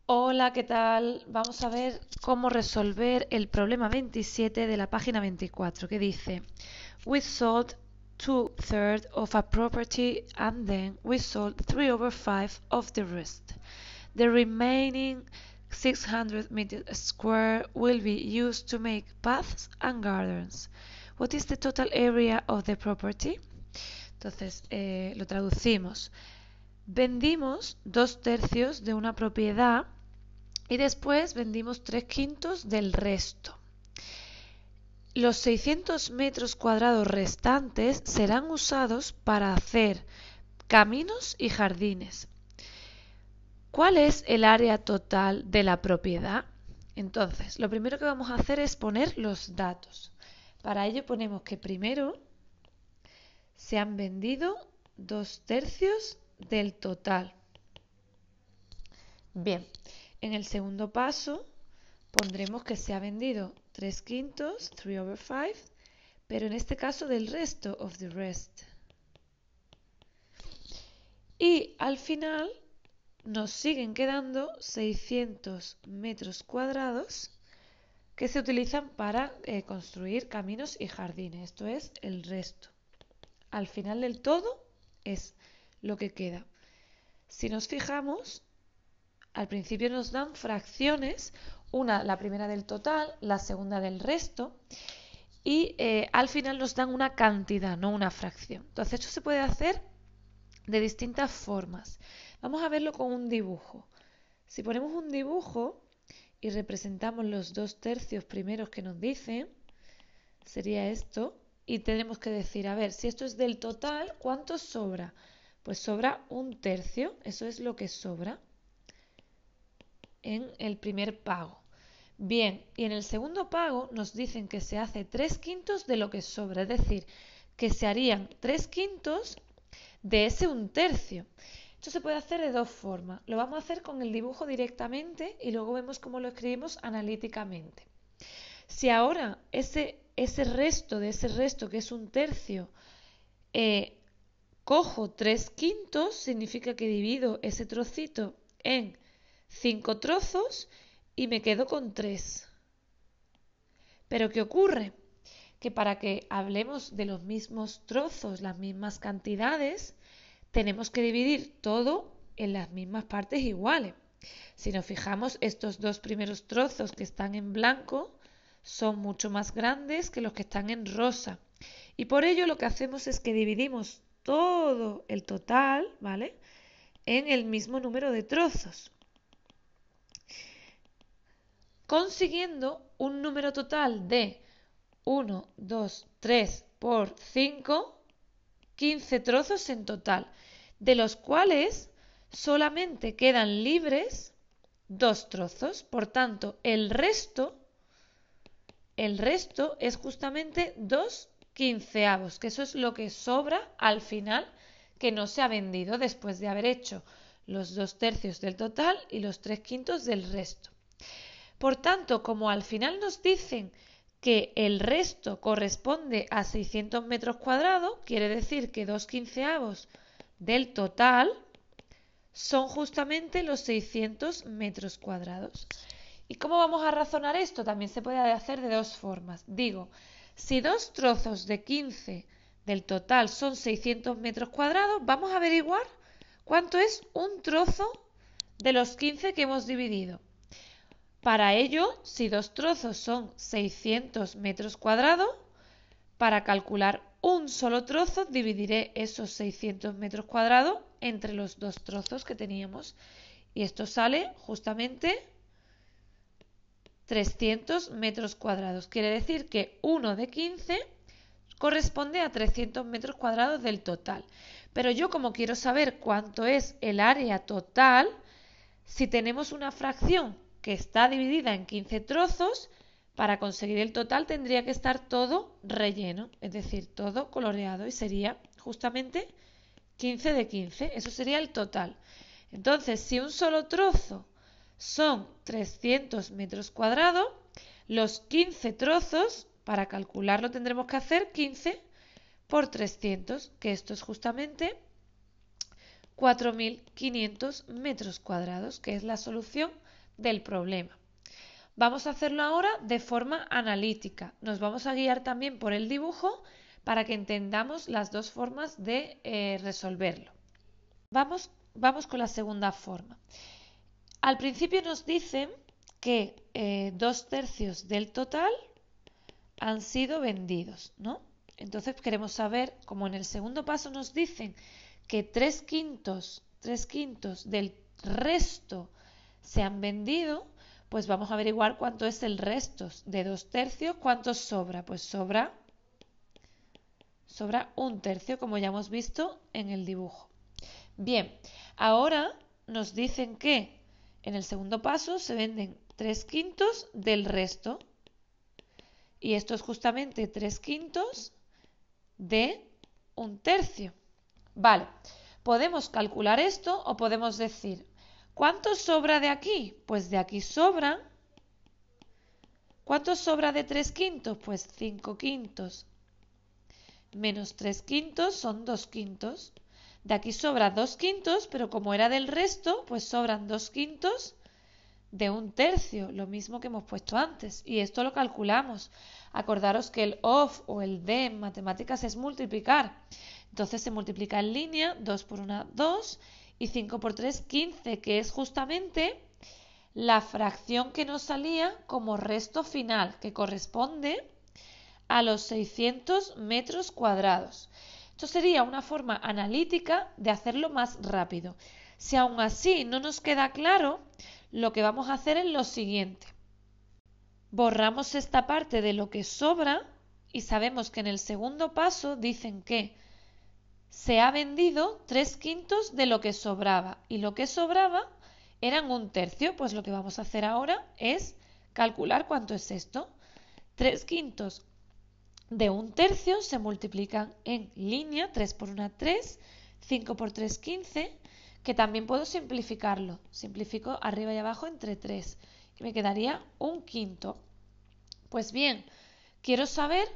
Hola, ¿qué tal? Vamos a ver cómo resolver el problema 27 de la página 24, que dice: We sold 2/3 of a property and then we sold 3/5 of the rest. The remaining 600 meters square will be used to make paths and gardens. What is the total area of the property? Entonces, lo traducimos. Vendimos 2/3 de una propiedad y después vendimos 3/5 del resto. Los 600 metros cuadrados restantes serán usados para hacer caminos y jardines. ¿Cuál es el área total de la propiedad? Entonces, lo primero que vamos a hacer es poner los datos. Para ello ponemos que primero se han vendido 2/3 del total. Bien, en el segundo paso pondremos que se ha vendido 3/5, 3/5, pero en este caso del resto, of the rest. Y al final nos siguen quedando 600 metros cuadrados que se utilizan para construir caminos y jardines. Esto es el resto. Al final del todo es lo que queda. Si nos fijamos, al principio nos dan fracciones, la primera del total, la segunda del resto, y al final nos dan una cantidad, no una fracción. Entonces esto se puede hacer de distintas formas. Vamos a verlo con un dibujo. Si ponemos un dibujo y representamos los 2/3 primeros que nos dicen, sería esto, y tenemos que decir, a ver, si esto es del total, ¿cuánto sobra? Pues sobra 1/3, eso es lo que sobra en el primer pago. Bien, y en el segundo pago nos dicen que se hace 3/5 de lo que sobra, es decir, que se harían 3/5 de ese 1/3. Esto se puede hacer de dos formas. Lo vamos a hacer con el dibujo directamente y luego vemos cómo lo escribimos analíticamente. Si ahora ese resto de ese resto, que es 1/3, cojo 3/5, significa que divido ese trocito en 5 trozos y me quedo con 3. Pero ¿qué ocurre? Que para que hablemos de los mismos trozos, las mismas cantidades, tenemos que dividir todo en las mismas partes iguales. Si nos fijamos, estos dos primeros trozos que están en blanco son mucho más grandes que los que están en rosa. Y por ello lo que hacemos es que dividimos todo el total, ¿vale?, en el mismo número de trozos, consiguiendo un número total de 1, 2, 3 por 5, 15 trozos en total, de los cuales solamente quedan libres 2 trozos. Por tanto, el resto es justamente 2/15, que eso es lo que sobra al final, que no se ha vendido después de haber hecho los 2/3 del total y los 3/5 del resto. Por tanto, como al final nos dicen que el resto corresponde a 600 metros cuadrados, quiere decir que 2/15 del total son justamente los 600 metros cuadrados. ¿Y cómo vamos a razonar esto? También se puede hacer de dos formas. Digo, si 2 trozos de 15 del total son 600 metros cuadrados, vamos a averiguar cuánto es un trozo de los 15 que hemos dividido. Para ello, si 2 trozos son 600 metros cuadrados, para calcular un solo trozo dividiré esos 600 metros cuadrados entre los 2 trozos que teníamos. Y esto sale justamente 300 metros cuadrados. Quiere decir que 1 de 15 corresponde a 300 metros cuadrados del total. Pero yo, como quiero saber cuánto es el área total, si tenemos una fracción que está dividida en 15 trozos, para conseguir el total tendría que estar todo relleno, es decir, todo coloreado, y sería justamente 15 de 15. Eso sería el total. Entonces, si un solo trozo son 300 metros cuadrados, los 15 trozos, para calcularlo tendremos que hacer 15 por 300, que esto es justamente 4.500 metros cuadrados, que es la solución del problema. Vamos a hacerlo ahora de forma analítica. Nos vamos a guiar también por el dibujo para que entendamos las dos formas de resolverlo. Vamos con la segunda forma. Al principio nos dicen que 2/3 del total han sido vendidos, ¿no? Entonces queremos saber, como en el segundo paso nos dicen que 3/5 del resto se han vendido, pues vamos a averiguar cuánto es el resto de 2/3, cuánto sobra. Pues sobra 1/3, como ya hemos visto en el dibujo. Bien, ahora nos dicen que en el segundo paso se venden 3/5 del resto. Y esto es justamente 3/5 de 1/3. Vale, podemos calcular esto o podemos decir, ¿cuánto sobra de aquí? Pues de aquí sobra. ¿Cuánto sobra de 3/5? Pues 5/5 menos 3/5 son 2/5. De aquí sobra 2/5, pero como era del resto, pues sobran 2/5 de 1/3, lo mismo que hemos puesto antes. Y esto lo calculamos. Acordaros que el OF o el D en matemáticas es multiplicar. Entonces se multiplica en línea, 2 por 1, 2, y 5 por 3, 15, que es justamente la fracción que nos salía como resto final, que corresponde a los 600 metros cuadrados. Esto sería una forma analítica de hacerlo más rápido. Si aún así no nos queda claro, lo que vamos a hacer es lo siguiente. Borramos esta parte de lo que sobra y sabemos que en el segundo paso dicen que se ha vendido 3/5 de lo que sobraba y lo que sobraba eran 1/3. Pues lo que vamos a hacer ahora es calcular cuánto es esto. 3/5 de 1/3 se multiplican en línea, 3 por 1, 3, 5 por 3, 15, que también puedo simplificarlo. Simplifico arriba y abajo entre 3 y me quedaría 1/5. Pues bien, quiero saber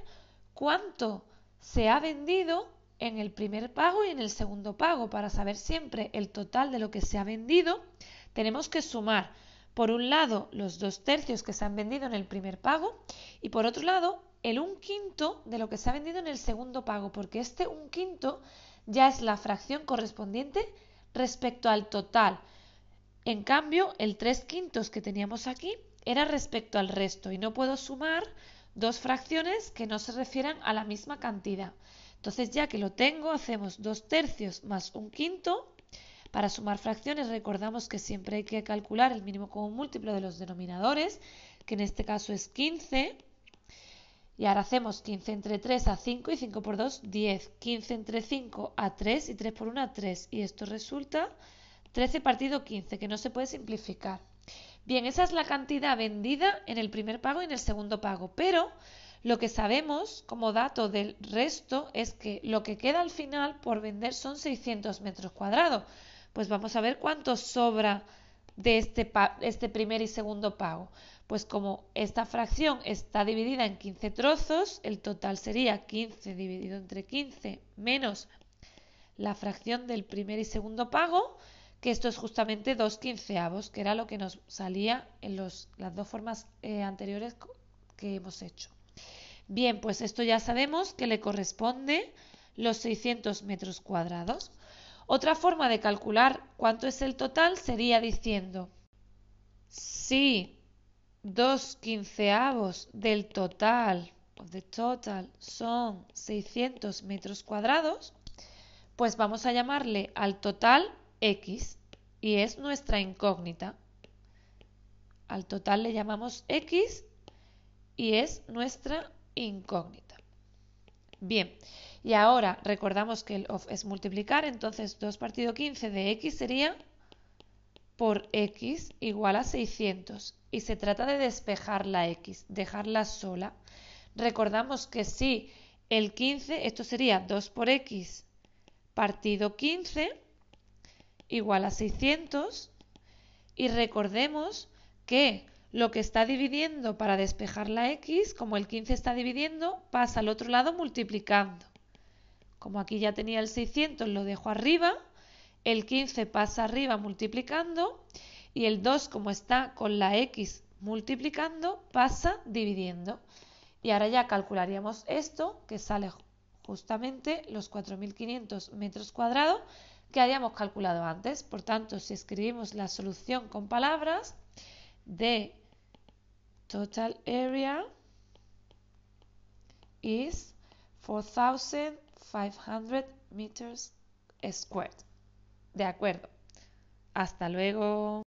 cuánto se ha vendido en el primer pago y en el segundo pago. Para saber siempre el total de lo que se ha vendido, tenemos que sumar, por un lado, los 2/3 que se han vendido en el primer pago y por otro lado, el 1/5 de lo que se ha vendido en el segundo pago, porque este 1/5 ya es la fracción correspondiente respecto al total. En cambio, el 3/5 que teníamos aquí era respecto al resto y no puedo sumar dos fracciones que no se refieran a la misma cantidad. Entonces, ya que lo tengo, hacemos 2/3 más 1/5. Para sumar fracciones recordamos que siempre hay que calcular el mínimo común múltiplo de los denominadores, que en este caso es 15. Y ahora hacemos 15 entre 3 a 5 y 5 por 2, 10. 15 entre 5 a 3 y 3 por 1 a 3. Y esto resulta 13 partido 15, que no se puede simplificar. Bien, esa es la cantidad vendida en el primer pago y en el segundo pago. Pero lo que sabemos como dato del resto es que lo que queda al final por vender son 600 metros cuadrados. Pues vamos a ver cuánto sobra de este primer y segundo pago. Pues como esta fracción está dividida en 15 trozos, el total sería 15 dividido entre 15 menos la fracción del primer y segundo pago, que esto es justamente 2/15, que era lo que nos salía en las dos formas anteriores que hemos hecho. Bien, pues esto ya sabemos que le corresponde los 600 metros cuadrados. Otra forma de calcular cuánto es el total sería diciendo, si 2/15 del total, son 600 metros cuadrados, pues vamos a llamarle al total X y es nuestra incógnita. Al total le llamamos X y es nuestra incógnita. Bien, y ahora recordamos que el OF es multiplicar, entonces 2 partido 15 de X sería por X igual a 600. Y se trata de despejar la X, dejarla sola. Recordamos que si el 15, esto sería 2 por X partido 15 igual a 600. Y recordemos que lo que está dividiendo para despejar la X, como el 15 está dividiendo, pasa al otro lado multiplicando. Como aquí ya tenía el 600, lo dejo arriba. El 15 pasa arriba multiplicando y el 2, como está con la x multiplicando, pasa dividiendo. Y ahora ya calcularíamos esto, que sale justamente los 4.500 metros cuadrados que habíamos calculado antes. Por tanto, si escribimos la solución con palabras, the total area is 4,500 meters squared. De acuerdo. Hasta luego.